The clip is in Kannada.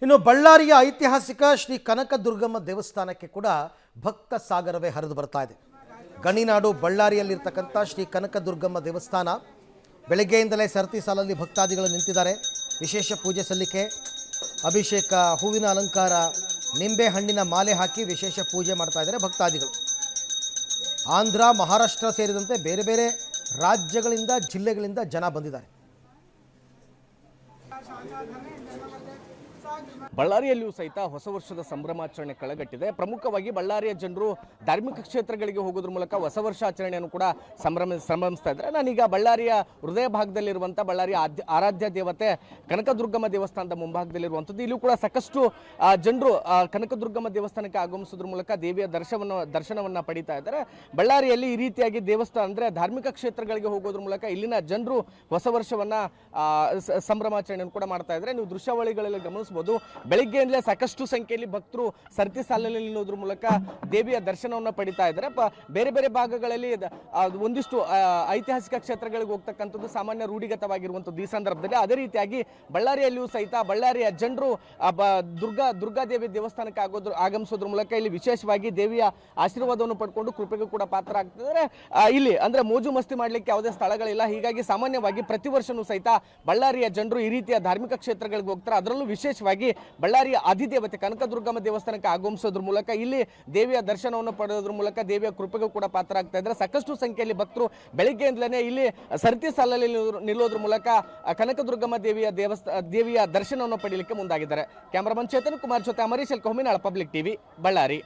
ಇನ್ನು ಬಳ್ಳಾರಿಯ ಐತಿಹಾಸಿಕ ಶ್ರೀ ಕನಕದುರ್ಗಮ್ಮ ದೇವಸ್ಥಾನಕ್ಕೆ ಕೂಡ ಭಕ್ತ ಸಾಗರವೇ ಹರಿದು ಬರ್ತಾ ಇದೆ. ಗಣಿನಾಡು ಬಳ್ಳಾರಿಯಲ್ಲಿರ್ತಕ್ಕಂಥ ಶ್ರೀ ಕನಕದುರ್ಗಮ್ಮ ದೇವಸ್ಥಾನ ಬೆಳಗ್ಗೆಯಿಂದಲೇ ಸರತಿ ಸಾಲಲ್ಲಿ ಭಕ್ತಾದಿಗಳು ನಿಂತಿದ್ದಾರೆ. ವಿಶೇಷ ಪೂಜೆ ಸಲ್ಲಿಕೆ, ಅಭಿಷೇಕ, ಹೂವಿನ ಅಲಂಕಾರ, ನಿಂಬೆ ಹಣ್ಣಿನ ಮಾಲೆ ಹಾಕಿ ವಿಶೇಷ ಪೂಜೆ ಮಾಡ್ತಾ ಇದ್ದಾರೆ ಭಕ್ತಾದಿಗಳು. ಆಂಧ್ರ, ಮಹಾರಾಷ್ಟ್ರ ಸೇರಿದಂತೆ ಬೇರೆ ಬೇರೆ ರಾಜ್ಯಗಳಿಂದ ಜಿಲ್ಲೆಗಳಿಂದ ಜನ ಬಂದಿದ್ದಾರೆ. ಬಳ್ಳಾರಿಯಲ್ಲಿಯೂ ಸಹಿತ ಹೊಸ ವರ್ಷದ ಸಂಭ್ರಮಾಚರಣೆ ಕಳೆಗಟ್ಟಿದೆ. ಪ್ರಮುಖವಾಗಿ ಬಳ್ಳಾರಿಯ ಜನರು ಧಾರ್ಮಿಕ ಕ್ಷೇತ್ರಗಳಿಗೆ ಹೋಗೋದ್ರ ಮೂಲಕ ಹೊಸ ವರ್ಷಾಚರಣೆಯನ್ನು ಕೂಡ ಸಂಭ್ರಮಿಸ್ತಾ ಇದ್ದಾರೆ. ನಾನೀಗ ಬಳ್ಳಾರಿಯ ಹೃದಯ ಭಾಗದಲ್ಲಿರುವಂಥ ಬಳ್ಳಾರಿಯ ಆರಾಧ್ಯ ದೇವತೆ ಕನಕದುರ್ಗಮ್ಮ ದೇವಸ್ಥಾನದ ಮುಂಭಾಗದಲ್ಲಿರುವಂಥದ್ದು. ಇಲ್ಲೂ ಕೂಡ ಸಾಕಷ್ಟು ಜನರು ಕನಕದುರ್ಗಮ್ಮ ದೇವಸ್ಥಾನಕ್ಕೆ ಆಗಮಿಸೋದ್ರ ಮೂಲಕ ದೇವಿಯ ದರ್ಶನವನ್ನು ಪಡಿತಾ ಇದ್ದಾರೆ. ಬಳ್ಳಾರಿಯಲ್ಲಿ ಈ ರೀತಿಯಾಗಿ ದೇವಸ್ಥಾನ ಅಂದರೆ ಧಾರ್ಮಿಕ ಕ್ಷೇತ್ರಗಳಿಗೆ ಹೋಗೋದ್ರ ಮೂಲಕ ಇಲ್ಲಿನ ಜನರು ಹೊಸ ವರ್ಷವನ್ನು ಸಂಭ್ರಮಾಚರಣೆಯನ್ನು ಕೂಡ ಮಾಡ್ತಾ ಇದ್ದಾರೆ. ನೀವು ದೃಶ್ಯಾವಳಿಗಳಲ್ಲಿ ಗಮನಿಸಬಹುದು. ಬೆಳಿಗ್ಗೆಯಿಂದಲೇ ಸಾಕಷ್ಟು ಸಂಖ್ಯೆಯಲ್ಲಿ ಭಕ್ತರು ಸರತಿ ಸಾಲಿನಲ್ಲಿ ನಿಲ್ಲೋದ್ರ ಮೂಲಕ ದೇವಿಯ ದರ್ಶನವನ್ನು ಪಡಿತಾ ಇದ್ದಾರೆ. ಬೇರೆ ಬೇರೆ ಭಾಗಗಳಲ್ಲಿ ಒಂದಿಷ್ಟು ಐತಿಹಾಸಿಕ ಕ್ಷೇತ್ರಗಳಿಗೆ ಹೋಗ್ತಕ್ಕಂಥದ್ದು ಸಾಮಾನ್ಯ ರೂಢಿಗತವಾಗಿರುವಂಥದ್ದು ಈ ಸಂದರ್ಭದಲ್ಲಿ. ಅದೇ ರೀತಿಯಾಗಿ ಬಳ್ಳಾರಿಯಲ್ಲಿಯೂ ಸಹಿತ ಬಳ್ಳಾರಿಯ ಜನರು ದುರ್ಗಾದೇವಿ ದೇವಸ್ಥಾನಕ್ಕೆ ಆಗಮಿಸೋದ್ರ ಮೂಲಕ ಇಲ್ಲಿ ವಿಶೇಷವಾಗಿ ದೇವಿಯ ಆಶೀರ್ವಾದವನ್ನು ಪಡ್ಕೊಂಡು ಕೃಪೆಗೂ ಕೂಡ ಪಾತ್ರ ಆಗ್ತಿದ್ದಾರೆ. ಇಲ್ಲಿ ಅಂದ್ರೆ ಮೋಜು ಮಸ್ತಿ ಮಾಡಲಿಕ್ಕೆ ಯಾವುದೇ ಸ್ಥಳಗಳಿಲ್ಲ. ಹೀಗಾಗಿ ಸಾಮಾನ್ಯವಾಗಿ ಪ್ರತಿ ವರ್ಷನೂ ಸಹಿತ ಬಳ್ಳಾರಿಯ ಜನರು ಈ ರೀತಿಯ ಧಾರ್ಮಿಕ ಕ್ಷೇತ್ರಗಳಿಗೆ ಹೋಗ್ತಾರೆ. ಅದರಲ್ಲೂ ವಿಶೇಷವಾಗಿ ಬಳ್ಳಾರಿಯ ಅಧಿದೇವತೆ ಕನಕದುರ್ಗಮ್ಮ ದೇವಸ್ಥಾನಕ್ಕೆ ಆಗಮಿಸೋದ್ರ ಮೂಲಕ ಇಲ್ಲಿ ದೇವಿಯ ದರ್ಶನವನ್ನು ಪಡೆಯೋದ್ರ ಮೂಲಕ ದೇವಿಯ ಕೃಪೆಗೂ ಕೂಡ ಪಾತ್ರ ಆಗ್ತಾ ಇದ್ದಾರೆ. ಸಾಕಷ್ಟು ಸಂಖ್ಯೆಯಲ್ಲಿ ಭಕ್ತರು ಬೆಳಿಗ್ಗೆಯಿಂದಲೇ ಇಲ್ಲಿ ಸರತಿ ಸಾಲಲ್ಲಿ ನಿಲ್ಲೋದ್ರ ಮೂಲಕ ಕನಕದುರ್ಗಮ್ಮ ದೇವಿಯ ದರ್ಶನವನ್ನು ಪಡೆಯಲಿಕ್ಕೆ ಮುಂದಾಗಿದ್ದಾರೆ. ಕ್ಯಾಮರಾಮನ್ ಚೇತನ್ ಕುಮಾರ್ ಜೊತೆ Amareesh L Kohminal, public TV, Ballari.